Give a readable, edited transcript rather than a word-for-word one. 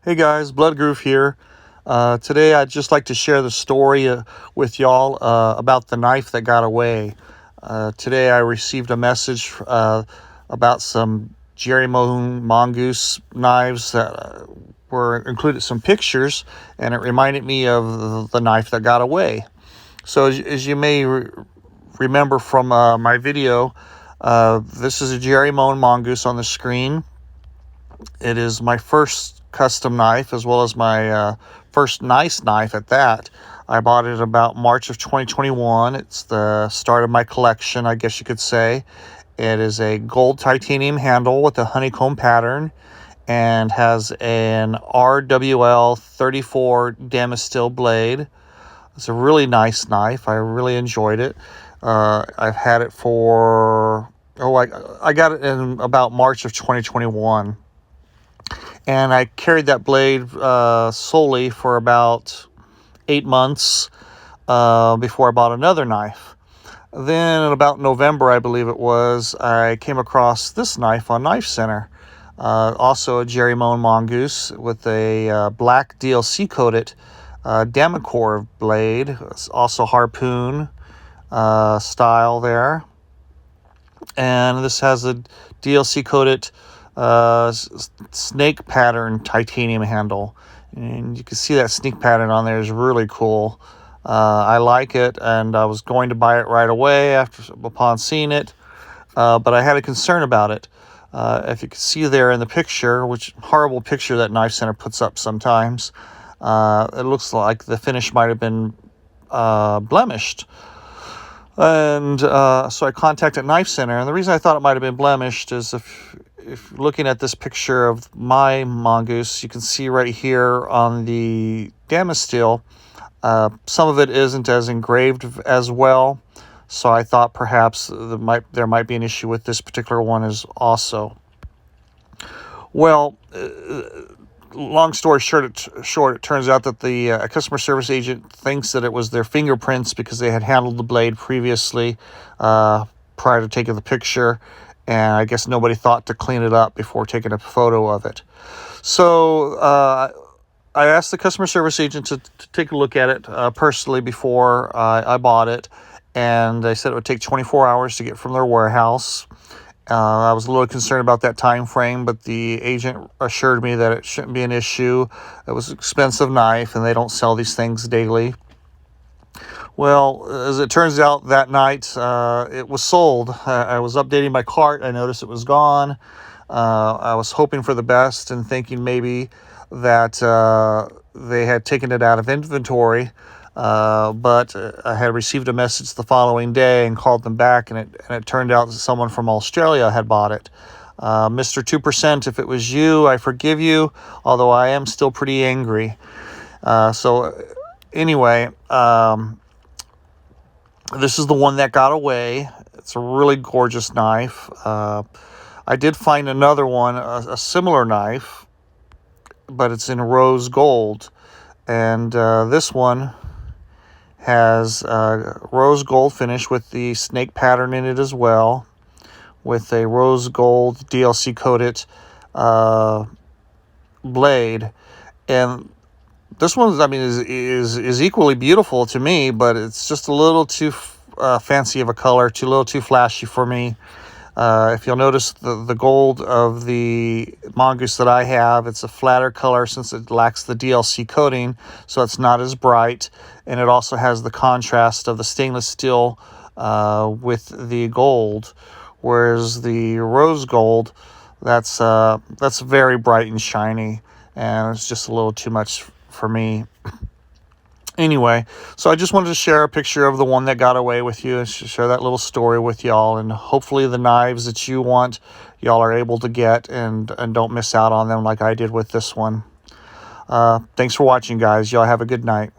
Hey guys, Blood Groove here. Today I'd just like to share the story with y'all about the knife that got away. Today I received a message about some Jerry Moen Mongoose knives that were included some pictures, and it reminded me of the knife that got away. So as you may remember from my video, this is a Jerry Moen Mongoose on the screen. It is my first custom knife, as well as my first nice knife at that. I bought it about March of 2021. It's the start of my collection, I guess you could say. It is a gold titanium handle with a honeycomb pattern and has an RWL 34 Damasteel blade. It's a really nice knife. I really enjoyed it. I've had it for, I got it in about March of 2021. And I carried that blade solely for about 8 months before I bought another knife. Then in about November, I believe it was, I came across this knife on Knife Center. Also a Jerry Moen Mongoose with a black DLC coated Damacor blade. It's also harpoon style there. And this has a DLC coated snake pattern titanium handle, and you can see that snake pattern on there is really cool. I like it, and I was going to buy it right away upon seeing it, but I had a concern about it. If you can see there in the picture, which horrible picture that Knife Center puts up sometimes, it looks like the finish might have been blemished. And so I contacted Knife Center, and the reason I thought it might have been blemished is if looking at this picture of my Mongoose, you can see right here on the Damasteel, some of it isn't as engraved as well, so I thought perhaps there might be an issue with this particular one as also. Well, long story short, it turns out that the customer service agent thinks that it was their fingerprints because they had handled the blade previously prior to taking the picture, and I guess nobody thought to clean it up before taking a photo of it. So I asked the customer service agent to take a look at it personally before I bought it, and they said it would take 24 hours to get from their warehouse. I was a little concerned about that time frame, but the agent assured me that it shouldn't be an issue. It was an expensive knife, and they don't sell these things daily. Well, as it turns out, that night it was sold. I was updating my cart. I noticed it was gone. I was hoping for the best and thinking maybe that they had taken it out of inventory. But I had received a message the following day and called them back, and it turned out that someone from Australia had bought it. Mr. 2%, if it was you, I forgive you, although I am still pretty angry. Anyway, this is the one that got away. It's a really gorgeous knife. I did find another one, a similar knife, but it's in rose gold. And this one has rose gold finish with the snake pattern in it as well, with a rose gold DLC coated blade. And this one, I mean, is equally beautiful to me, but it's just a little too fancy of a color, a little too flashy for me. If you'll notice the gold of the Mongoose that I have, it's a flatter color since it lacks the DLC coating, so it's not as bright, and it also has the contrast of the stainless steel with the gold, whereas the rose gold, that's very bright and shiny, and it's just a little too much for me. Anyway, so I just wanted to share a picture of the one that got away with you and share that little story with y'all, and hopefully the knives that you want, y'all are able to get and don't miss out on them like I did with this one. Thanks for watching, guys. Y'all have a good night.